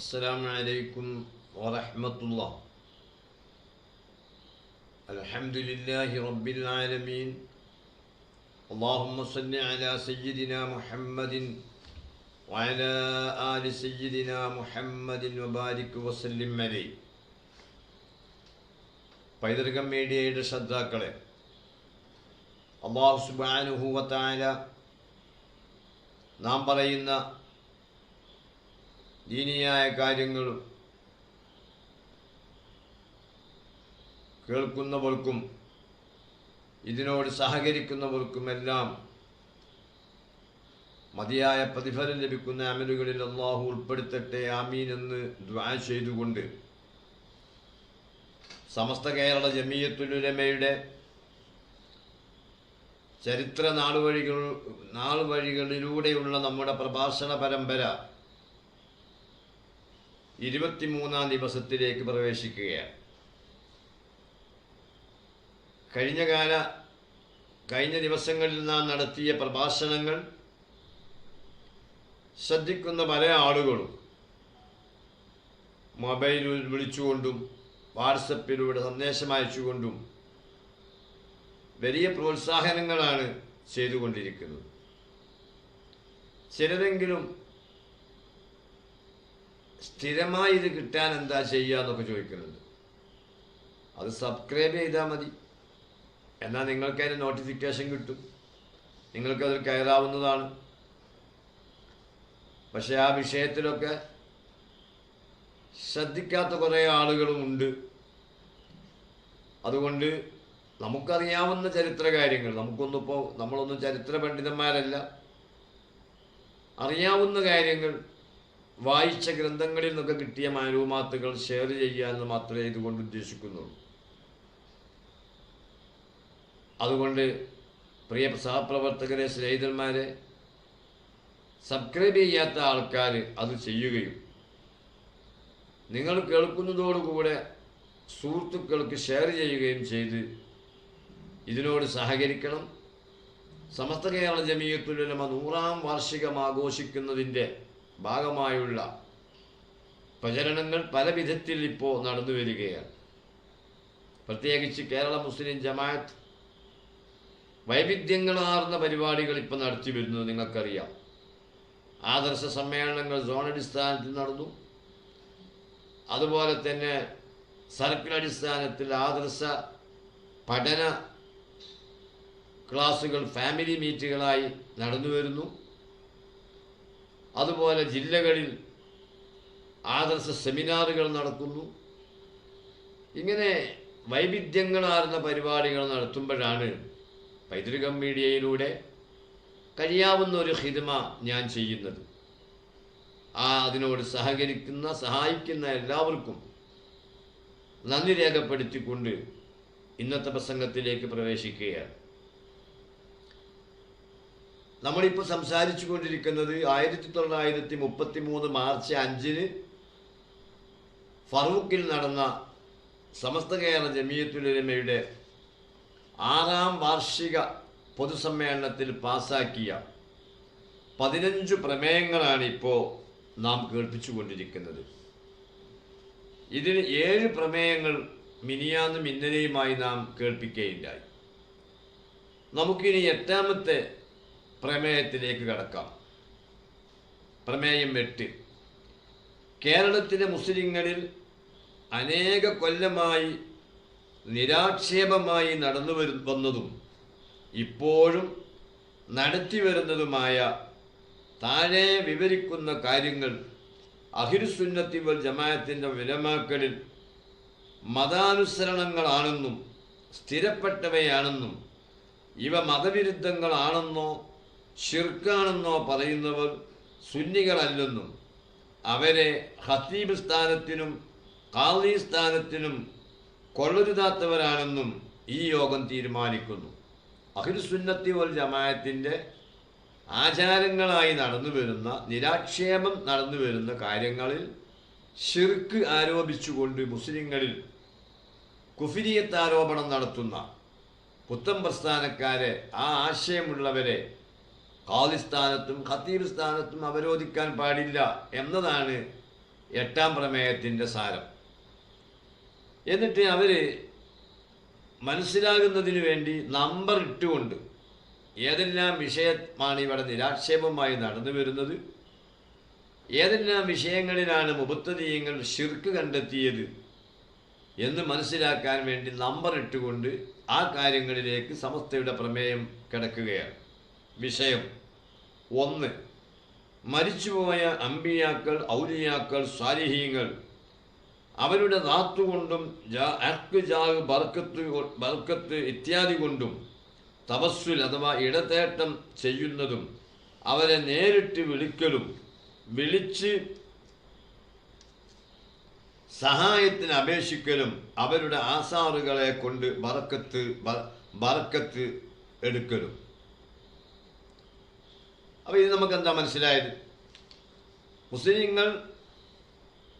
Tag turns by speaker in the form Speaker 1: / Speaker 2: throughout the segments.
Speaker 1: السلام عليكم ورحمة الله. الحمد لله رب العالمين. اللهم صل على سيدنا محمد وعلى آل سيدنا محمد وبارك وسلم عليه. പൈതൃകം മീഡിയയുടെ ശ്രദ്ധാക്കളെ, അല്ലാഹു സുബ്ഹാനഹു വ തആല നാം പറയുന്ന ദീനിയായ കാര്യങ്ങൾ കേൾക്കുന്നവർക്കും ഇതിനോട് സഹകരിക്കുന്നവർക്കുമെല്ലാം മതിയായ പ്രതിഫലം ലഭിക്കുന്ന അമലുകളിൽ അല്ലാഹു ഉൾപ്പെടുത്തട്ടെ, ആമീൻ എന്ന് ദുആ ചെയ്തുകൊണ്ട് സമസ്ത കേരള ജമിയത്തുൽ ഉലമയുടെ ചരിത്ര നാളുവഴികളിലൂടെയുള്ള നമ്മുടെ പ്രഭാഷണ പരമ്പര 23-ാം ദിവസത്തിലേക്ക് പ്രവേശിക്കുകയാണ്. കഴിഞ്ഞ ദിവസങ്ങളിൽ നാം നടത്തിയ പ്രഭാഷണങ്ങൾ ശ്രദ്ധിക്കുന്ന പല ആളുകളും മൊബൈലിൽ വിളിച്ചുകൊണ്ടും വാട്സപ്പിലൂടെ സന്ദേശം അയച്ചുകൊണ്ടും വലിയ പ്രോത്സാഹനങ്ങളാണ് ചെയ്തുകൊണ്ടിരിക്കുന്നത്. ചിലരെങ്കിലും സ്ഥിരമായി ഇത് കിട്ടാൻ എന്താ ചെയ്യുക എന്നൊക്കെ ചോദിക്കുന്നുണ്ട്. അത് സബ്സ്ക്രൈബ് ചെയ്താൽ മതി, എന്നാൽ നിങ്ങൾക്ക് അതിന് നോട്ടിഫിക്കേഷൻ കിട്ടും, നിങ്ങൾക്കതിൽ കയറാവുന്നതാണ്. പക്ഷെ ആ വിഷയത്തിലൊക്കെ ശ്രദ്ധിക്കാത്ത കുറേ ആളുകളുമുണ്ട്. അതുകൊണ്ട് നമുക്കറിയാവുന്ന ചരിത്ര കാര്യങ്ങൾ, നമ്മളൊന്നും ചരിത്ര പണ്ഡിതന്മാരല്ല, അറിയാവുന്ന കാര്യങ്ങൾ വായിച്ച ഗ്രന്ഥങ്ങളിൽ നിന്നൊക്കെ കിട്ടിയ മാലൂമാത്തുകൾ ഷെയർ ചെയ്യാമെന്ന് മാത്രമേ ഇതുകൊണ്ട് ഉദ്ദേശിക്കുന്നുള്ളൂ. അതുകൊണ്ട് പ്രിയ സഹപ്രവർത്തകരെ, സ്നേഹിതന്മാരെ, സബ്സ്ക്രൈബ് ചെയ്യാത്ത ആൾക്കാർ അത് ചെയ്യുകയും നിങ്ങൾ കേൾക്കുന്നതോടുകൂടെ സുഹൃത്തുക്കൾക്ക് ഷെയർ ചെയ്യുകയും ചെയ്ത് ഇതിനോട് സഹകരിക്കണം. സമസ്ത കേരള ജമിയത്തുൽ ഉലമ 100-ാം വാർഷികം ആഘോഷിക്കുന്നതിൻ്റെ ഭാഗമായുള്ള പ്രചരണങ്ങൾ പല വിധത്തിൽ ഇപ്പോൾ നടന്നു വരികയാണ്. പ്രത്യേകിച്ച് കേരള മുസ്ലിം ജമാഅത്ത് വൈവിധ്യങ്ങളാർന്ന പരിപാടികൾ ഇപ്പോൾ നടത്തി വരുന്നത് നിങ്ങൾക്കറിയാം. ആദർശ സമ്മേളനങ്ങൾ സോൺ അടിസ്ഥാനത്തിൽ നടന്നു. അതുപോലെ തന്നെ സർക്കിൾ അടിസ്ഥാനത്തിൽ ആദർശ പഠന ക്ലാസുകൾ ഫാമിലി മീറ്റുകളായി നടന്നു വരുന്നു. അതുപോലെ ജില്ലകളിൽ ആദർശ സെമിനാറുകൾ നടക്കുന്നു. ഇങ്ങനെ വൈവിധ്യങ്ങളാർന്ന പരിപാടികൾ നടത്തുമ്പോഴാണ് പൈതൃകം മീഡിയയിലൂടെ കഴിയാവുന്ന ഒരു ഖിദ്മ ഞാൻ ചെയ്യുന്നത്. അതിനോട് സഹായിക്കുന്ന എല്ലാവർക്കും നന്ദി രേഖപ്പെടുത്തിക്കൊണ്ട് ഇന്നത്തെ പ്രസംഗത്തിലേക്ക് പ്രവേശിക്കുകയാണ്. നമ്മളിപ്പോൾ സംസാരിച്ചു കൊണ്ടിരിക്കുന്നത് 1933 മാർച്ച് 5-ന് ഫറൂഖിൽ നടന്ന സമസ്ത കേരള ജമിയത്തുൽ ഉലമയുടെ 6-ാം വാർഷിക പൊതുസമ്മേളനത്തിൽ പാസാക്കിയ 15 പ്രമേയങ്ങളാണ് ഇപ്പോൾ നാം കേൾപ്പിച്ചു കൊണ്ടിരിക്കുന്നത്. ഇതിന് 7 പ്രമേയങ്ങൾ മിനിയാന്നും ഇന്നലെയുമായി നാം കേൾപ്പിക്കുകയുണ്ടായി. നമുക്കിനി 8-ാമത്തെ പ്രമേയത്തിലേക്ക് കടക്കാം. പ്രമേയം 8. കേരളത്തിലെ മുസ്ലിങ്ങളിൽ അനേക കൊല്ലമായി നിരാക്ഷേപമായി നടന്നു വന്നതും ഇപ്പോഴും നടത്തിവരുന്നതുമായ താഴെ വിവരിക്കുന്ന കാര്യങ്ങൾ അഹ്ലുസുന്നത്തി വൽ ജമാഅത്തിൻ്റെ ഉലമാക്കളിൽ മതാനുസരണങ്ങളാണെന്നും സ്ഥിരപ്പെട്ടവയാണെന്നും ഇവ മതവിരുദ്ധങ്ങളാണെന്നോ ശിർക്കാണെന്നോ പറയുന്നവർ സുന്നികളല്ലെന്നും അവരെ ഖത്തീബ് സ്ഥാനത്തിനും ഖാളി സ്ഥാനത്തിനും കൊള്ളരുതാത്തവരാണെന്നും ഈ യോഗം തീരുമാനിക്കുന്നു. അഹ്ലുസുന്നത്തി വൽ ജമാഅത്തിൻ്റെ ആചാരങ്ങളായി നിരാക്ഷേപം നടന്നു വരുന്ന കാര്യങ്ങളിൽ ശിർക്ക് ആരോപിച്ചുകൊണ്ട് മുസ്ലിങ്ങളിൽ കുഫ്രിയത്ത് ആരോപണം നടത്തുന്ന പുത്തൻ പ്രസ്ഥാനക്കാരെ, ആ ആശയമുള്ളവരെ ഖാളി സ്ഥാനത്തും ഖത്തീബ് സ്ഥാനത്തും അവരോധിക്കാൻ പാടില്ല എന്നതാണ് 8-ാം പ്രമേയത്തിൻ്റെ സാരം. എന്നിട്ട് അവർ മനസ്സിലാകുന്നതിന് വേണ്ടി നമ്പർ ഇട്ടുകൊണ്ട് ഏതെല്ലാം വിഷയമാണ് ഇവിടെ നിരാക്ഷേപമായി നടന്നു വരുന്നത്, ഏതെല്ലാം വിഷയങ്ങളിലാണ് മുബത്തദീങ്ങൾ ശിർക്ക് കണ്ടെത്തിയത് എന്ന് മനസ്സിലാക്കാൻ വേണ്ടി നമ്പർ ഇട്ടുകൊണ്ട് ആ കാര്യങ്ങളിലേക്ക് സമസ്തയുടെ പ്രമേയം കിടക്കുകയാണ്. വിഷയം 1, മരിച്ചുപോയ അമ്പിയാക്കൾ, ഔലിയാക്കൾ, സ്വാലിഹീങ്ങൾ അവരുടെ നാത്തുകൊണ്ടും ബർക്കത്ത് ഇത്യാദി കൊണ്ടും തവസ്സുൽ അഥവാ ഇടതേട്ടം ചെയ്യുന്നതും അവരെ നേരിട്ട് വിളിച്ച് സഹായത്തിന് അപേക്ഷിക്കലും അവരുടെ ആസാറുകളെ കൊണ്ട് ബർക്കത്ത് എടുക്കലും. അപ്പോൾ ഇത് നമുക്ക് എന്താ മനസ്സിലായത്? മുസ്ലിങ്ങൾ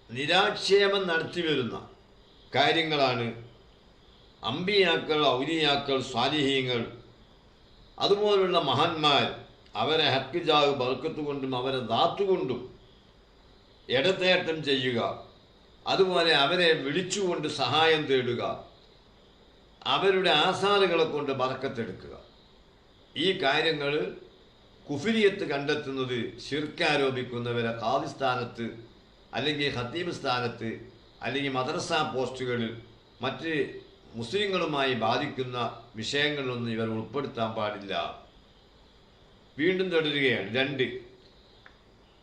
Speaker 1: നിരാക്ഷേപം നടത്തി വരുന്ന കാര്യങ്ങളാണ് അമ്പിയാക്കൾ, ഔലിയാക്കൾ, സ്വാലിഹീങ്ങൾ, അതുപോലുള്ള മഹാന്മാർ അവരെ ഹക്ക് ബർക്കത്ത് കൊണ്ടും അവരെ ദാത്തുകൊണ്ടും ഇടതേട്ടം ചെയ്യുക, അതുപോലെ അവരെ വിളിച്ചുകൊണ്ട് സഹായം തേടുക, അവരുടെ ആസാറുകളെ കൊണ്ട് ബർക്കത്തെടുക്കുക. ഈ കാര്യങ്ങൾ കുഫിരിയത്ത് കണ്ടെത്തുന്നത് ശിർക്ക് ഖാദി സ്ഥാനത്ത് അല്ലെങ്കിൽ ഖത്തീബ് സ്ഥാനത്ത് അല്ലെങ്കിൽ മദ്രസ പോസ്റ്റുകളിൽ മറ്റ് മുസ്ലിങ്ങളുമായി ബാധിക്കുന്ന വിഷയങ്ങളിലൊന്നും ഇവർ ഉൾപ്പെടുത്താൻ പാടില്ല. വീണ്ടും തുടരുകയാണ്. 2,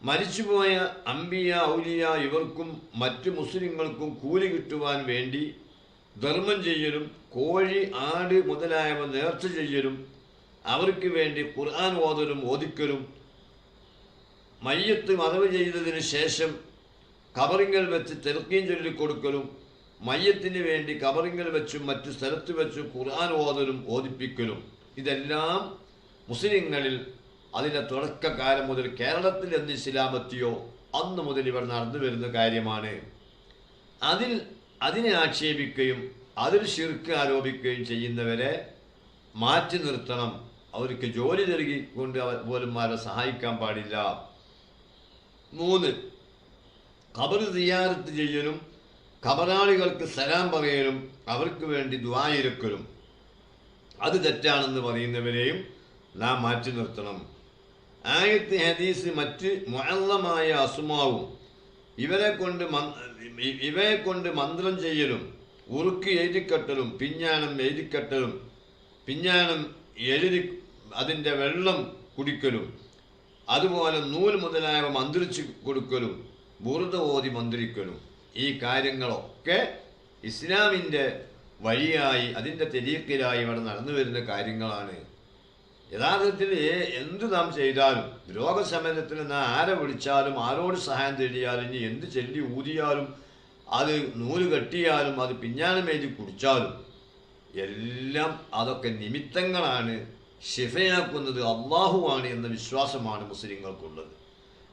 Speaker 1: മരിച്ചുപോയ അമ്പിയ, ഔലിയ ഇവർക്കും മറ്റു മുസ്ലിങ്ങൾക്കും കൂലി കിട്ടുവാൻ വേണ്ടി ധർമ്മം ചെയ്യലും കോഴി, ആട് മുതലായവ നേർച്ച ചെയ്യലും അവർക്ക് വേണ്ടി ഖുർആൻ ഓദിക്കലും മയ്യത്ത് മറവ് ചെയ്തതിന് ശേഷം ഖബറിങ്കൽ വെച്ച് തെൽക്കീൻ ചൊല്ലിക്കൊടുക്കലും മയ്യത്തിന് വേണ്ടി ഖബറിങ്കൽ വെച്ചും മറ്റു സ്ഥലത്ത് വെച്ചും ഖുർആൻ ഓദിപ്പിക്കലും ഇതെല്ലാം മുസ്ലിങ്ങളിൽ അതിൻ്റെ തുടക്കകാലം മുതൽ കേരളത്തിൽ എന്ന് ഇസ്ലാമെത്തിയോ അന്ന് മുതൽ ഇവർ നടന്നു വരുന്ന കാര്യമാണ്. അതിനെ ആക്ഷേപിക്കുകയും അതിൽ ശിർക്ക് ആരോപിക്കുകയും ചെയ്യുന്നവരെ മാറ്റി നിർത്തണം. അവർക്ക് ജോലി നൽകിക്കൊണ്ട് പോലും അവരെ സഹായിക്കാൻ പാടില്ല. 3, ഖബർ സിയാറത്ത് ചെയ്യലും ഖബറാളികൾക്ക് സലാം പറയലും അവർക്ക് വേണ്ടി ദുആയിരക്കലും അത് തെറ്റാണെന്ന് പറയുന്നവരെയും നാം മാറ്റി നിർത്തണം. ആയത്ത്, ഹദീസ്, മറ്റ് മുഅല്ലമായ അസ്മാവും ഇവയെ കൊണ്ട് മന്ത്രം ചെയ്യലും ഉറുക്ക് എഴുതിക്കട്ടലും പിഞ്ഞാണം എഴുതി അതിൻ്റെ വെള്ളം കുടിക്കലും അതുപോലെ നൂൽ മുതലായവ മന്ത്രിച്ച് കൊടുക്കലും ബുർദ ഓതി മന്ത്രിക്കലും ഈ കാര്യങ്ങളൊക്കെ ഇസ്ലാമിൻ്റെ വഴിയായി അതിൻ്റെ തെരീക്കിലായി ഇവിടെ നടന്നു വരുന്ന കാര്യങ്ങളാണ്. യഥാർത്ഥത്തിൽ എന്ത് നാം ചെയ്താലും രോഗശമനത്തിന് നാം ആരെ വിളിച്ചാലും ആരോട് സഹായം തേടിയാലും ഇനി എന്ത് ചെല്ലി ഊതിയാലും അത് നൂല് കെട്ടിയാലും അത് പിഞ്ഞാണം എഴുതി കുടിച്ചാലും എല്ലാം അതൊക്കെ നിമിത്തങ്ങളാണ്. ഷിഫയാക്കുന്നത് അള്ളാഹുവാണ് എന്ന വിശ്വാസമാണ് മുസ്ലിങ്ങൾക്കുള്ളത്.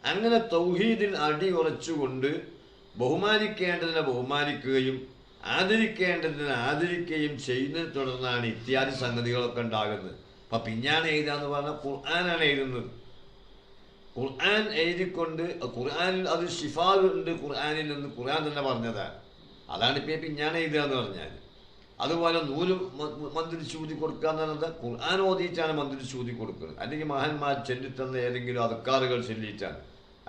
Speaker 1: അങ്ങനെ തൗഹീദിൽ അടിയുറച്ചുകൊണ്ട് ബഹുമാനിക്കേണ്ടതിനെ ബഹുമാനിക്കുകയും ആദരിക്കേണ്ടതിനെ ആദരിക്കുകയും ചെയ്യുന്നതിനെ തുടർന്നാണ് ഇത്യാദി സംഗതികളൊക്കെ ഉണ്ടാകുന്നത്. അപ്പം പിഞ്ഞാണ് എഴുതാന്ന് പറഞ്ഞാൽ ഖുർആനാണ് എഴുതുന്നത്. ഖുർആൻ എഴുതിക്കൊണ്ട് ഖുർആനിൽ അത് ഷിഫാ ഉണ്ട്, ഖുർആനിൽ നിന്ന് ഖുർആൻ തന്നെ പറഞ്ഞതാണ്. അതാണ് ഇപ്പം പിഞ്ഞാണ് എഴുതുക എന്ന് പറഞ്ഞാൽ. അതുപോലെ നൂല് മന്ത്രിച്ച് ഊതി കൊടുക്കുക എന്ന് പറഞ്ഞത് ഖുർആൻ ഓതിയിട്ടാണ് മന്ത്രിച്ച് ഊതി കൊടുക്കുന്നത്, അല്ലെങ്കിൽ മഹാന്മാർ ചൊല്ലിത്തന്ന ഏതെങ്കിലും അദ്കാറുകൾ ചൊല്ലിയിട്ടാണ്,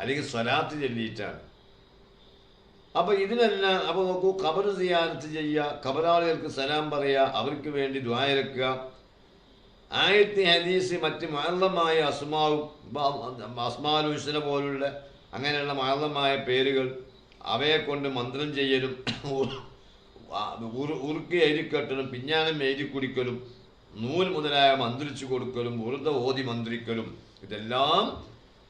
Speaker 1: അല്ലെങ്കിൽ സ്വലാത്ത് ചൊല്ലിയിട്ടാണ്. അപ്പോൾ ഇതിനെല്ലാം അപ്പോൾ നോക്കൂ, ഖബർ സിയാറത്ത് ചെയ്യുക, ഖബറാളികൾക്ക് സലാം പറയുക, അവർക്ക് വേണ്ടി ദുആ ഇറക്കുക, ആയത്ത്, ഹദീസ്, മറ്റ് മുഅല്ലമായ അസ്മാഉൽ ഹുസ്ന പോലുള്ള അങ്ങനെയുള്ള മുഅല്ലമായ പേരുകൾ അവയെ കൊണ്ട് മന്ത്രം ചെയ്യലും ഉറുക്ക് എഴുതിക്കെട്ടലും പിഞ്ഞാനം എഴുതി കുടിക്കലും നൂൽ മുതലായ മന്ത്രിച്ചു കൊടുക്കലും ഉറുദ ഓതി മന്ത്രിക്കലും ഇതെല്ലാം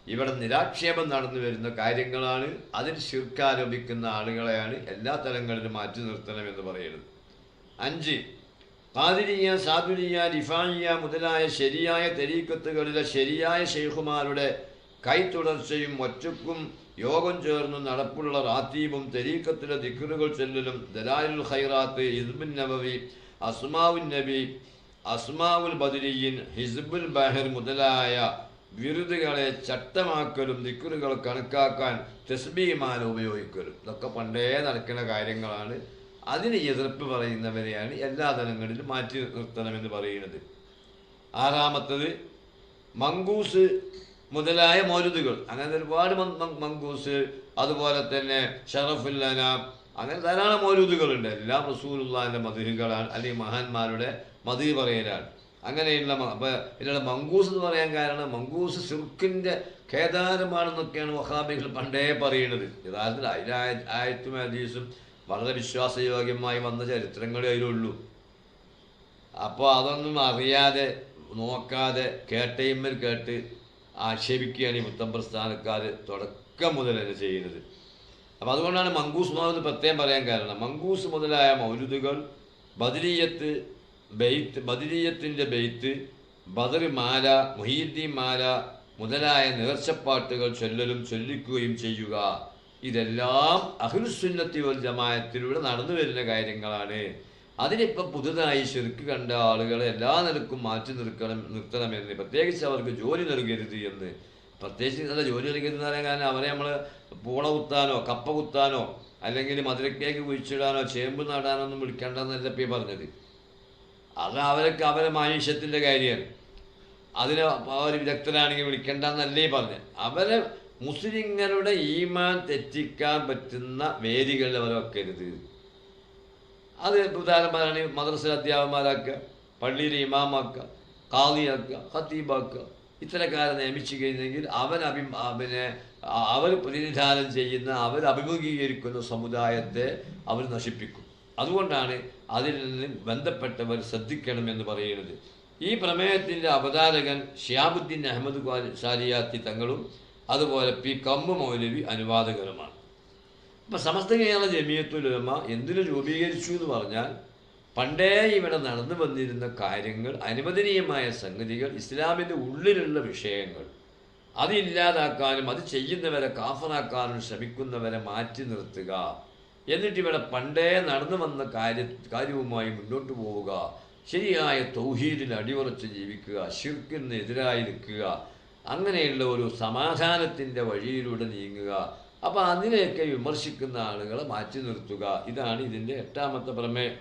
Speaker 1: ഇവിടെ നിരാക്ഷേപം നടന്നു വരുന്ന കാര്യങ്ങളാണ്. അതിൽ ശിർക്ക് ആരോപിക്കുന്ന ആളുകളെയാണ് എല്ലാ തലങ്ങളിലും മാറ്റി നിർത്തണമെന്ന് പറയുന്നത്. 5, ഖാദിരിയ, സാദുരിയ, റിഫായിയ മുതലായ ശരിയായ തരീഖത്തുകളിലെ ശരിയായ ശൈഖുമാരുടെ കൈത്തുടർച്ചയും ഒറ്റക്കും യോഗം ചേർന്ന് നടപ്പുള്ള റാത്തീബും തരീഖത്തിലെ ദിക്റുകൾ ചൊല്ലലും ദലായിലുൽ ഖൈറാത്ത്, ഹിസ്ബുൻ നബവി, അസ്മാഉൻ നബി, അസ്മാഉൽ ബദരിയീൻ, ഹിസ്ബുൽ ബഹർ മുതലായ വിരുദുകളെ ചട്ടമാക്കലും ദിക്റുകൾ കണക്കാക്കാൻ തസ്ബീഹ്മാല ഉപയോഗിക്കലും ഇതൊക്കെ പണ്ടേ നടക്കുന്ന കാര്യങ്ങളാണ്. അതിന് എതിർപ്പ് പറയുന്നവരെയാണ് എല്ലാ തലങ്ങളിലും മാറ്റി നിർത്തണമെന്ന് പറയുന്നത്. ആറാമത്തത് മങ്കൂസ് മുതലായ മൗലിദുകൾ. അങ്ങനെ ഒരുപാട് മങ്കൂസ്, അതുപോലെ തന്നെ ഷറഫുൽ അനാം, അങ്ങനെ ധാരാളം മൗലൂദുകളുണ്ട്. എല്ലാം റസൂലുള്ളാഹിന്റെ മദ്ഹുകളാണ്, അല്ലെങ്കിൽ മഹാന്മാരുടെ മദ്ഹ് പറയലാണ്. അങ്ങനെയുള്ള അപ്പോൾ ഇതിലുള്ള മങ്കൂസ് എന്ന് പറയാൻ കാരണം മങ്കൂസ് ശിർക്കിൻ്റെ ഖേദാരമാണെന്നൊക്കെയാണ് വഹാബികൾ പണ്ടേ പറയുന്നത്. യഥാർത്ഥത്തിൽ ആയത്തും ഹദീസും വളരെ വിശ്വാസയോഗ്യമായി വന്ന ചരിത്രങ്ങളേ അതിലുള്ളൂ. അപ്പോൾ അതൊന്നും അറിയാതെ നോക്കാതെ കേട്ടയിന്മേൽ കേട്ട് ആക്ഷേപിക്കുകയാണ് ഈ മുത്തം പ്രസ്ഥാനക്കാർ തുടക്കം മുതൽ തന്നെ ചെയ്യുന്നത്. അപ്പം അതുകൊണ്ടാണ് മങ്കൂസ് മൗലൂദ് പ്രത്യേകം പറയാൻ കാരണം. മങ്കൂസ് മുതലായ മൗലൂദുകൾ ബദരീയത്തിൻ്റെ ബെയ്ത്ത്, ബദർ മാല, മുഹീദ്ദീൻ മാല മുതലായ നേർച്ചപ്പാട്ടുകൾ ചൊല്ലിക്കുകയും ചെയ്യുക, ഇതെല്ലാം അഹ്ലുസുന്നത്തി വൽ ജമാഅത്തിലൂടെ നടന്നു വരുന്ന കാര്യങ്ങളാണ്. അതിനിപ്പോൾ പുതുതായി ശിർക്ക് കണ്ട ആളുകളെ എല്ലാ നിലക്കും മാറ്റി നിർത്തണമെന്ന്, പ്രത്യേകിച്ച് അവർക്ക് ജോലി നൽകരുത് എന്ന്. പ്രത്യേകിച്ച് നല്ല ജോലി നൽകരുത് എന്ന് പറയാൻ കാരണം അവരെ നമ്മൾ പൂള കുത്താനോ കപ്പ കുത്താനോ അല്ലെങ്കിൽ മധുരക്കേക്ക് കുഴിച്ചിടാനോ ചേമ്പ് നടാനോ ഒന്നും വിളിക്കേണ്ടെന്നല്ല ഇപ്പോൾ പറഞ്ഞത്. അത് അവരെ മാനുഷ്യത്തിൻ്റെ കാര്യമാണ്. അതിന് അവർ വിദഗ്ധരാണെങ്കിൽ വിളിക്കേണ്ടെന്നല്ലേ പറഞ്ഞത്. അവരെ മുസ്ലിങ്ങളുടെ ഈമാൻ തെറ്റിക്കാൻ പറ്റുന്ന വേദികളിൽ അവരെ വെക്കരുത്. അത് ഉദാഹരണമാണ് മദ്രസ അധ്യാപകന്മാരാക്കുക, പള്ളിയിൽ ഇമാമാക്കുക, ഖാദിയാക്കുക, ഖത്തീബാക്കുക, ഇത്തരക്കാരെ നിയമിച്ചു കഴിഞ്ഞെങ്കിൽ അവർ പ്രതിനിധാനം ചെയ്യുന്ന, അവർ അഭിമുഖീകരിക്കുന്ന സമുദായത്തെ അവർ നശിപ്പിക്കും. അതുകൊണ്ടാണ് അതിൽ നിന്ന് ബന്ധപ്പെട്ടവർ ശ്രദ്ധിക്കണമെന്ന് പറയുന്നത്. ഈ പ്രമേയത്തിൻ്റെ അവതാരകൻ ഷിഹാബുദ്ദീൻ അഹമ്മദ് സാരിയാത്തി തങ്ങളും അതുപോലെ പി കമ്മു മൗലവി അനുവാദകരുമാണ്. അപ്പം സമസ്ത കേരള ജമിയത്തുൽ ഉലമ എന്തിനു രൂപീകരിച്ചു എന്ന് പറഞ്ഞാൽ, പണ്ടേ ഇവിടെ നടന്നു വന്നിരുന്ന കാര്യങ്ങൾ, അനുവദനീയമായ സംഗതികൾ, ഇസ്ലാമിൻ്റെ ഉള്ളിലുള്ള വിഷയങ്ങൾ, അതില്ലാതാക്കാനും അത് ചെയ്യുന്നവരെ കാഫറാക്കാനും ശ്രമിക്കുന്നവരെ മാറ്റി നിർത്തുക, എന്നിട്ട് ഇവിടെ പണ്ടേ നടന്നു വന്ന കാര്യവുമായി മുന്നോട്ട് പോവുക, ശരിയായ തൗഹീദിൽ അടിയുറച്ച് ജീവിക്കുക, ശിർക്കിന് എതിരായി നിൽക്കുക, അങ്ങനെയുള്ള ഒരു സമാധാനത്തിൻ്റെ വഴിയിലൂടെ നീങ്ങുക. അപ്പോൾ അതിനെയൊക്കെ വിമർശിക്കുന്ന ആളുകളെ മാറ്റി നിർത്തുക. ഇതാണ് ഇതിൻ്റെ 8ാമത്തെ പ്രമേയം.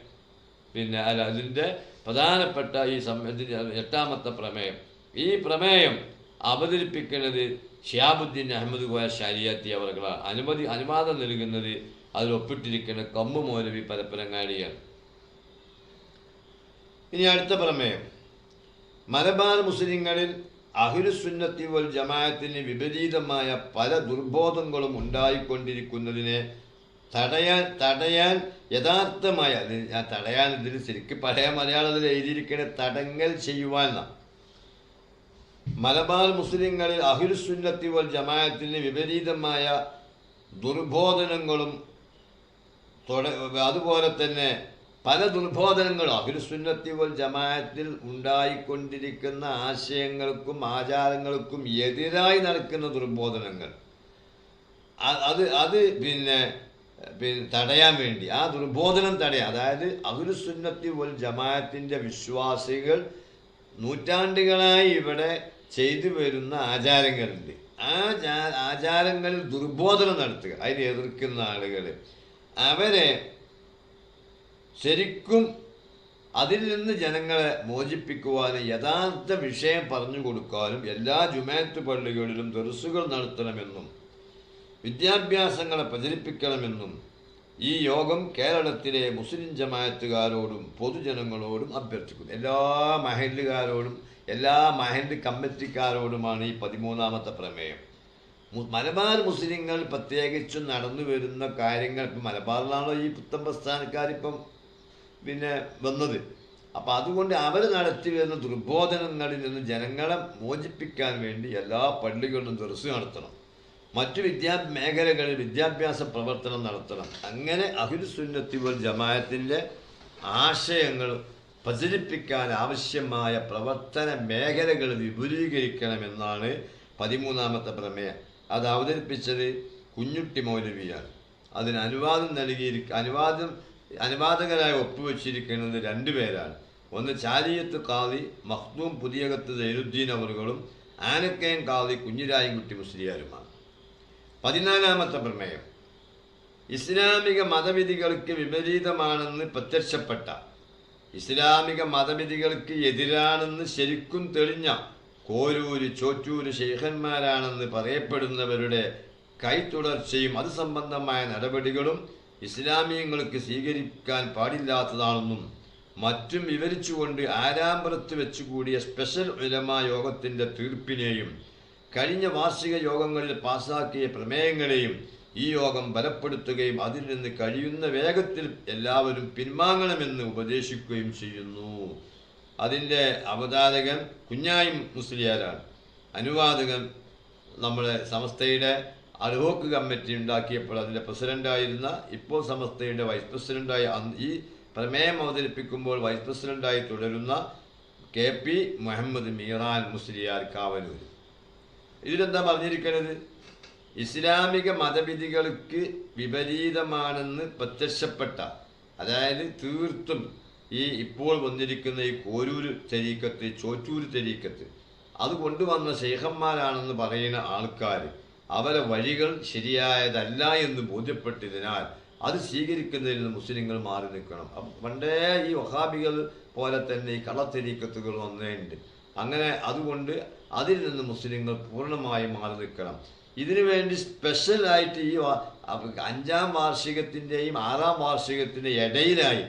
Speaker 1: ഇതിൻ്റെ പ്രധാനപ്പെട്ട ഇതിൻ്റെ 8ാമത്തെ പ്രമേയം. ഈ പ്രമേയം അവതരിപ്പിക്കുന്നത് ഷിഹാബുദ്ദീൻ അഹമ്മദ് കോയ ശരിയാത്തി അവർകളാണ്. അനുവാദം നൽകുന്നത് അതിൽ ഒപ്പിട്ടിരിക്കുന്ന കമ്മു മൗലവി പരപ്പനങ്ങാടിയാണ്. ഇനി അടുത്ത പ്രമേയം, മലബാർ മുസ്ലിങ്ങളിൽ അഹ്ലുസുന്നത്തി വൽ ജമാഅത്തിന് വിപരീതമായ പല ദുർബോധങ്ങളും ഉണ്ടായിക്കൊണ്ടിരിക്കുന്നതിനെ തടയാൻ യഥാർത്ഥമായ, തടയാൻ ഇതിൽ ശരിക്കും പഴയ മലയാളത്തിൽ എഴുതിയിരിക്കുന്ന തടങ്കൽ ചെയ്യുവാൻ. മലബാർ മുസ്ലിങ്ങളിൽ അഹ്ലുസുന്നത്തി വൽ ജമാഅത്തിന് വിപരീതമായ ദുർബോധനങ്ങളും അതുപോലെ തന്നെ പല ദുർബോധനങ്ങളും അഹ്ലുസുന്നത്തി വൽ ജമാഅത്തിൽ ഉണ്ടായിക്കൊണ്ടിരിക്കുന്ന ആശയങ്ങൾക്കും ആചാരങ്ങൾക്കും എതിരായി നടക്കുന്ന ദുർബോധനങ്ങൾ, അത് തടയാൻ വേണ്ടി, ആ ദുർബോധനം തടയാൻ, അതായത് അഹ്ലുസുന്നത്തി വൽ ജമാഅത്തിൻ്റെ വിശ്വാസികൾ നൂറ്റാണ്ടുകളായി ഇവിടെ ചെയ്തു വരുന്ന ആചാരങ്ങളുണ്ട്. ആ ആചാരങ്ങളിൽ ദുർബോധനം നടത്തുക, അതിനെ എതിർക്കുന്ന ആളുകൾ, അവരെ ശരിക്കും അതിൽ നിന്ന് ജനങ്ങളെ മോചിപ്പിക്കുവാനും യഥാർത്ഥ വിഷയം പറഞ്ഞു കൊടുക്കാനും എല്ലാ ജുമാഅത്ത് പള്ളികളിലും ദർസുകൾ നടത്തണമെന്നും വിദ്യാഭ്യാസങ്ങളെ പ്രചരിപ്പിക്കണമെന്നും ഈ യോഗം കേരളത്തിലെ മുസ്ലിം ജമാഅത്തുകാരോടും പൊതുജനങ്ങളോടും അഭ്യർത്ഥിക്കുന്നു. എല്ലാ മഹല്ലുകാരോടും എല്ലാ മഹല്ല് കമ്മിറ്റിക്കാരോടുമാണ് ഈ 13ാമത്തെ പ്രമേയം. മലബാർ മുസ്ലിങ്ങൾ പ്രത്യേകിച്ചും നടന്നു വരുന്ന കാര്യങ്ങൾ, ഇപ്പം മലബാറിലാണല്ലോ ഈ പുത്തൻ പ്രസ്ഥാനക്കാരിപ്പം വന്നത്. അപ്പം അതുകൊണ്ട് അവർ നടത്തി വരുന്ന ദുർബോധനങ്ങളിൽ നിന്ന് ജനങ്ങളെ മോചിപ്പിക്കാൻ വേണ്ടി എല്ലാ പള്ളികളിലും ദർസ് നടത്തണം, മറ്റു മേഖലകളിൽ വിദ്യാഭ്യാസ പ്രവർത്തനം നടത്തണം. അങ്ങനെ അഹ്ലുസുന്നത്തി വൽ ജമാഅത്തിൻ്റെ ആശയങ്ങൾ പ്രചരിപ്പിക്കാൻ ആവശ്യമായ പ്രവർത്തന മേഖലകൾ വിപുലീകരിക്കണമെന്നാണ് 13ാമത്തെ പ്രമേയം. അത് അവതരിപ്പിച്ചത് കുഞ്ഞുട്ടി മൗലവിയാണ്. അതിന് അനുവാദകരായി ഒപ്പുവെച്ചിരിക്കുന്നത് 2 പേരാണ്. ഒന്ന് ചാലിയത്ത് ഖാദി മഖ്ദൂം പുതിയകത്ത് സൈനുദ്ദീൻ അവറുകളും ആനക്കയം കാളി കുഞ്ഞിരായൻകുട്ടി മുസ്ലിയാരുമാണ്. 14ാമത്തെ പ്രമേയം, ഇസ്ലാമിക മതവിധികൾക്ക് വിപരീതമാണെന്ന് പ്രത്യക്ഷപ്പെട്ട, ഇസ്ലാമിക മതവിധികൾക്ക് എതിരാണെന്ന് ശരിക്കും തെളിഞ്ഞ കോരൂര് ചോറ്റൂര് ശൈഖന്മാരാണെന്ന് പറയപ്പെടുന്നവരുടെ കൈത്തുടർച്ചയും അത് സംബന്ധമായ നടപടികളും ഇസ്ലാമിയങ്ങൾക്ക് സ്വീകരിക്കാൻ പാടില്ലാത്തതാണെന്നും മറ്റും വിവരിച്ചുകൊണ്ട് ആരാമ്പലത്ത് വെച്ചുകൂടിയ സ്പെഷ്യൽ ഉലമാ യോഗത്തിൻ്റെ തീർപ്പിനെയും കഴിഞ്ഞ വാർഷിക യോഗങ്ങളിൽ പാസാക്കിയ പ്രമേയങ്ങളെയും ഈ യോഗം ബലപ്പെടുത്തുകയും അതിൽ നിന്ന് കഴിയുന്ന വേഗത്തിൽ എല്ലാവരും പിൻവാങ്ങണമെന്ന് ഉപദേശിക്കുകയും ചെയ്യുന്നു. അതിൻ്റെ അവതാരകൻ കുഞ്ഞായി മുസ്ലിയാരാണ്. അനുവാദകൻ നമ്മുടെ സമസ്തയുടെ അഡ്ഹോക്ക് കമ്മിറ്റി ഉണ്ടാക്കിയപ്പോൾ അതിൻ്റെ പ്രസിഡൻ്റായിരുന്ന, ഇപ്പോൾ സമസ്തയുടെ വൈസ് പ്രസിഡൻ്റായി, ഈ പ്രമേയം അവതരിപ്പിക്കുമ്പോൾ വൈസ് പ്രസിഡൻ്റായി തുടരുന്ന KP മുഹമ്മദ് മീറാൻ മുസ്ലിയാർ കാവനൂർ. ഇതിലെന്താ പറഞ്ഞിരിക്കുന്നത്? ഇസ്ലാമിക മതവിധികൾക്ക് വിപരീതമാണെന്ന് പ്രത്യക്ഷപ്പെട്ട, അതായത് തീർത്തും ഈ ഇപ്പോൾ വന്നിരിക്കുന്ന ഈ കോരൂര് തരീക്കത്ത്, ചോറ്റൂര് തരീക്കത്ത് അത് കൊണ്ടുവന്ന ശൈഖന്മാരാണെന്ന് പറയുന്ന ആൾക്കാർ അവരെ വഴികൾ ശരിയായതല്ല എന്ന് ബോധ്യപ്പെട്ടതിനാൽ അത് സ്വീകരിക്കുന്നതിൽ നിന്ന് മുസ്ലിങ്ങൾ മാറി നിൽക്കണം. പണ്ടേ ഈ വഹാബികൾ പോലെ തന്നെ ഈ കള്ളത്തരീക്കത്തുകൾ വന്നേണ്ട്. അങ്ങനെ അതുകൊണ്ട് അതിൽ നിന്ന് മുസ്ലിങ്ങൾ പൂർണ്ണമായി മാറി നിൽക്കണം. ഇതിനു വേണ്ടി സ്പെഷ്യലായിട്ട് ഈ 5ാം വാർഷികത്തിൻ്റെയും 6ാം വാർഷികത്തിൻ്റെ ഇടയിലായി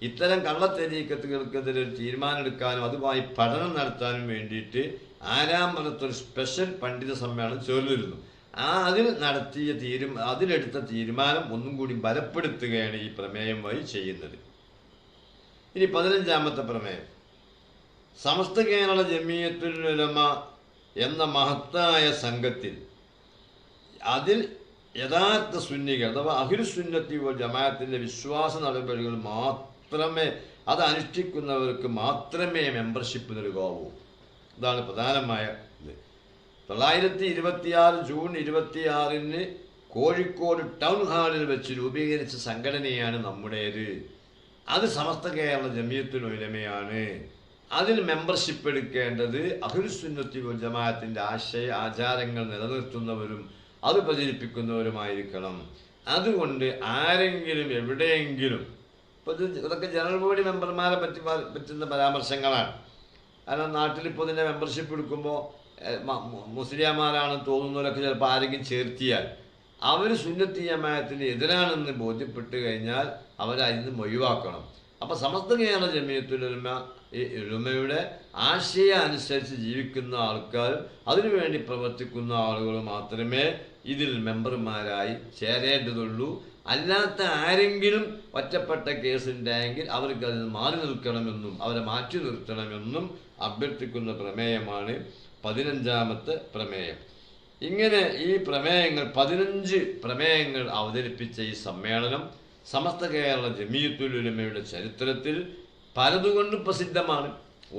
Speaker 1: ഇത്തരം കള്ളത്തരീക്കത്തുകൾക്കെതിരെ ഒരു തീരുമാനമെടുക്കാനും അതുമായി പഠനം നടത്താനും വേണ്ടിയിട്ട് ആരാമ്പലത്തൊരു സ്പെഷ്യൽ പണ്ഡിത സമ്മേളനം ചേർന്നിരുന്നു. അതിലെടുത്ത തീരുമാനം ഒന്നും കൂടി ബലപ്പെടുത്തുകയാണ് ഈ പ്രമേയം വഴി ചെയ്യുന്നത്. ഇനി 15ാമത്തെ പ്രമേയം, സമസ്ത കേരള ജമിയത്തുൽ ഉലമ എന്ന മഹത്തായ സംഘത്തിൽ അതിൽ യഥാർത്ഥ സുന്നികൾ അഥവാ അഹ്ലു സുന്നത്തി വൽ ജമാഅത്തിൻ്റെ വിശ്വാസ നടപടികൾ മാത്രമേ അത് അനുഷ്ഠിക്കുന്നവർക്ക് മാത്രമേ മെമ്പർഷിപ്പ് നൽകാവൂ. ഇതാണ് പ്രധാനമായ ഇത്. 926 ജൂൺ 26 കോഴിക്കോട് ടൗൺ ഹാളിൽ വെച്ച് രൂപീകരിച്ച സംഘടനയാണ് നമ്മുടേത്. അത് സമസ്ത കേരള ജമിയത്തുൽ ഉലമയാണ്. അതിൽ മെമ്പർഷിപ്പ് എടുക്കേണ്ടത് അഹ്ലു സുന്നത്തി വൽ ജമാഅത്തിൻ്റെ ആശയ ആചാരങ്ങൾ നിലനിർത്തുന്നവരും അത് പ്രചരിപ്പിക്കുന്നവരുമായിരിക്കണം. അതുകൊണ്ട് ആരെങ്കിലും എവിടെയെങ്കിലും, ഇപ്പോൾ ഇതൊക്കെ ജനറൽ ബോഡി മെമ്പർമാരെ പറ്റുന്ന പരാമർശങ്ങളാണ്. കാരണം നാട്ടിലിപ്പോൾ ഇതിൻ്റെ മെമ്പർഷിപ്പ് എടുക്കുമ്പോൾ മുസ്ലിംമാരാണെന്ന് തോന്നുന്നവരൊക്കെ ചിലപ്പോൾ ആരെങ്കിലും ചേർത്തിയാൽ അവർ സുന്നത്തി ജമാഅത്തിന് എതിരാണെന്ന് ബോധ്യപ്പെട്ട് കഴിഞ്ഞാൽ അവരതിൽ നിന്ന് ഒഴിവാക്കണം. അപ്പോൾ സമസ്ത കേരള ജമിയത്തുൽ ഉലമ ഈ ഉലമയുടെ ആശയ അനുസരിച്ച് ജീവിക്കുന്ന ആൾക്കാരും അതിനുവേണ്ടി പ്രവർത്തിക്കുന്ന ആളുകൾ മാത്രമേ ഇതിൽ മെമ്പർമാരായി ചേരേണ്ടതുള്ളൂ. അല്ലാത്ത ആരെങ്കിലും ഒറ്റപ്പെട്ട കേസുണ്ടായെങ്കിൽ അവർക്ക് അതിൽ മാറി നിൽക്കണമെന്നും അവരെ മാറ്റി നിർത്തണമെന്നും അഭ്യർത്ഥിക്കുന്ന പ്രമേയമാണ് 15ാമത്തെ പ്രമേയം. ഇങ്ങനെ ഈ പ്രമേയങ്ങൾ 15 പ്രമേയങ്ങൾ അവതരിപ്പിച്ച ഈ സമ്മേളനം സമസ്ത കേരള ജമിയത്തുൽ ഉലമയുടെ ചരിത്രത്തിൽ പലതുകൊണ്ടും പ്രസിദ്ധമാണ്.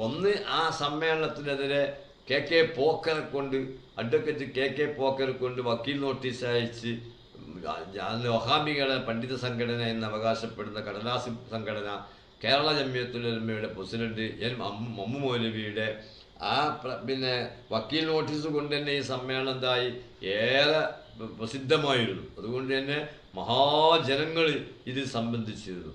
Speaker 1: ഒന്ന്, ആ സമ്മേളനത്തിനെതിരെ KK പോക്കറെ കൊണ്ട്, അഡ്വക്കേറ്റ് KK പോക്കറെ കൊണ്ട് വക്കീൽ നോട്ടീസ് അയച്ച് വഹാബികളെ പണ്ഡിത സംഘടന എന്ന് അവകാശപ്പെടുന്ന കടലാസ് സംഘടന കേരള ജമിയത്തുൽ ഉലമയുടെ പ്രസിഡന്റ് മമ്മു മൗലവിയുടെ വക്കീൽ നോട്ടീസ് കൊണ്ട് തന്നെ ഈ സമ്മേളനം എന്തായി ഏറെ പ്രസിദ്ധമായിരുന്നു. അതുകൊണ്ട് തന്നെ മഹാജനങ്ങൾ ഇത് സംബന്ധിച്ചിരുന്നു.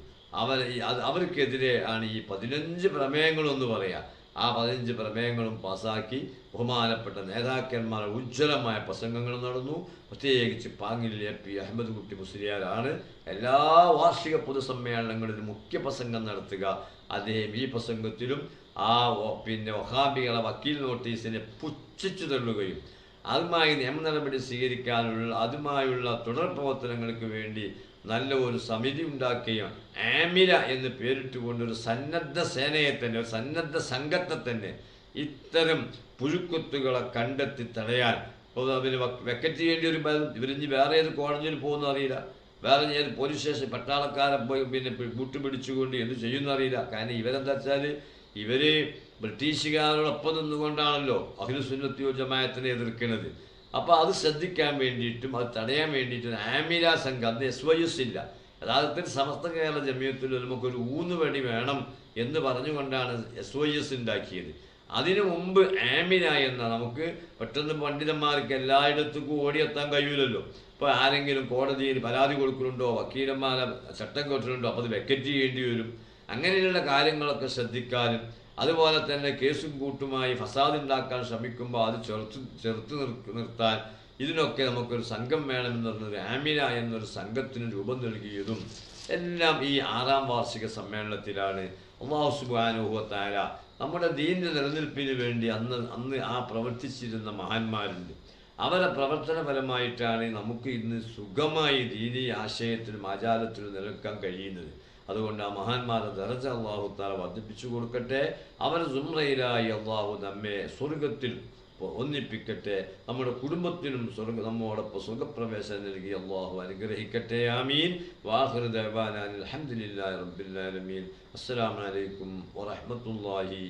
Speaker 1: അവർക്കെതിരെ ആണ് ഈ 15 പ്രമേയങ്ങളെന്ന് പറയാം. ആ 15 പ്രമേയങ്ങളും പാസാക്കി ബഹുമാനപ്പെട്ട നേതാക്കന്മാർ ഉജ്ജ്വലമായ പ്രസംഗങ്ങൾ നടന്നു. പ്രത്യേകിച്ച് പാങ്ങിൽ AP അഹമ്മദ് കുട്ടി മുസ്ലിയാരാണ് എല്ലാ വാർഷിക പൊതുസമ്മേളനങ്ങളിലും മുഖ്യ പ്രസംഗം നടത്തുക. അദ്ദേഹം ഈ പ്രസംഗത്തിലും വഹാബികളെ വക്കീൽ നോട്ടീസിനെ പുച്ഛിച്ചു തള്ളുകയും അതുമായി നിയമ നടപടി സ്വീകരിക്കാനുള്ള അതുമായുള്ള തുടർ പ്രവർത്തനങ്ങൾക്ക് വേണ്ടി നല്ല ഒരു സമിതി ഉണ്ടാക്കുകയും ആമിര എന്ന് പേരിട്ടുകൊണ്ടൊരു സന്നദ്ധ സേനയെ തന്നെ, ഒരു സന്നദ്ധ സംഘത്തെ തന്നെ ഇത്തരം പുഴുക്കുത്തുകളെ കണ്ടെത്തി തടയാൻ അവന് വെക്കറ്റ് ചെയ്യേണ്ടി ഒരു ഇവരിഞ്ഞ് വേറെ ഏത് കോടതിയിൽ പോകുന്ന അറിയില്ല, വേറെ ഏത് പോലീസ് സ്റ്റേഷൻ പട്ടാളക്കാരെ പോയി കൂട്ടുപിടിച്ചുകൊണ്ട് എന്ത് ചെയ്യുന്ന അറിയില്ല. കാരണം ഇവരെന്താ വെച്ചാൽ ഇവർ ബ്രിട്ടീഷുകാരോടൊപ്പം നിന്നുകൊണ്ടാണല്ലോ അഹ്ലു സുന്നത്തി വൽ ജമാഅത്തിനെ എതിർക്കുന്നത്. അപ്പോൾ അത് ശ്രദ്ധിക്കാൻ വേണ്ടിയിട്ടും അത് തടയാൻ വേണ്ടിയിട്ടും ആമിര സംഘം, അത് SYS ഇല്ല, യഥാർത്ഥത്തിൽ സമസ്ത കേരള ജമിയത്തുൽ ഉലമക്ക് ഒരു ഊന്നുവടി വേണം എന്ന് പറഞ്ഞുകൊണ്ടാണ് SYS ഉണ്ടാക്കിയത്. അതിനു മുമ്പ് ആമിന എന്ന നമുക്ക് പെട്ടെന്ന് പണ്ഡിതന്മാർക്ക് എല്ലായിടത്തേക്കും ഓടിയെത്താൻ കഴിയില്ലല്ലോ. ഇപ്പോൾ ആരെങ്കിലും കോടതിയിൽ പരാതി കൊടുക്കുന്നുണ്ടോ, വക്കീലന്മാരെ ചട്ടം കേട്ടിട്ടുണ്ടോ, അപ്പോൾ അത് വെക്കറ്റ് ചെയ്യേണ്ടി വരും. അങ്ങനെയുള്ള കാര്യങ്ങളൊക്കെ ശ്രദ്ധിക്കാനും അതുപോലെ തന്നെ കേസും കൂട്ടുമായി ഫസാദ് ഉണ്ടാക്കാൻ ശ്രമിക്കുമ്പോൾ അത് ചെറുത്ത് നിർത്താൻ ഇതിനൊക്കെ നമുക്കൊരു സംഘം വേണമെന്ന് പറഞ്ഞൊരു ആമിന എന്നൊരു സംഘത്തിന് രൂപം നൽകിയതും എല്ലാം ഈ 6ാം വാർഷിക സമ്മേളനത്തിലാണ്. അല്ലാഹു സുബ്ഹാനഹു വ തആല നമ്മുടെ ദീനിന്റെ നിലനിൽപ്പിന് വേണ്ടി അന്ന് ആ പ്രവർത്തിച്ചിരുന്ന മഹാന്മാരുണ്ട്. അവരുടെ പ്രവർത്തന ഫലമായിട്ടാണ് നമുക്ക് ഇന്ന് സുഖമായി ദീനീ ആശയത്തിലും ആചാരത്തിലും നിലനിൽക്കാൻ കഴിയുന്നത്. അതുകൊണ്ട് ആ മഹാന്മാരുടെ ദറജ അല്ലാഹു തആല വർദ്ധിപ്പിച്ചു കൊടുക്കട്ടെ. അവർ സുംറയിലായി അല്ലാഹു നമ്മെ സ്വർഗത്തിൽ ഒന്നിപ്പിക്കട്ടെ. നമ്മുടെ കുടുംബത്തിനും നമ്മോടൊപ്പം സ്വർഗപ്രവേശനം നൽകി അല്ലാഹു അനുഗ്രഹിക്കട്ടെ. ആമീൻ. വാഖിറു ദഅ്വാനാ അൽഹംദുലില്ലാഹി റബ്ബിൽ ആലമീൻ. അസ്സലാമു അലൈക്കും വറഹ്മത്തുള്ളാഹി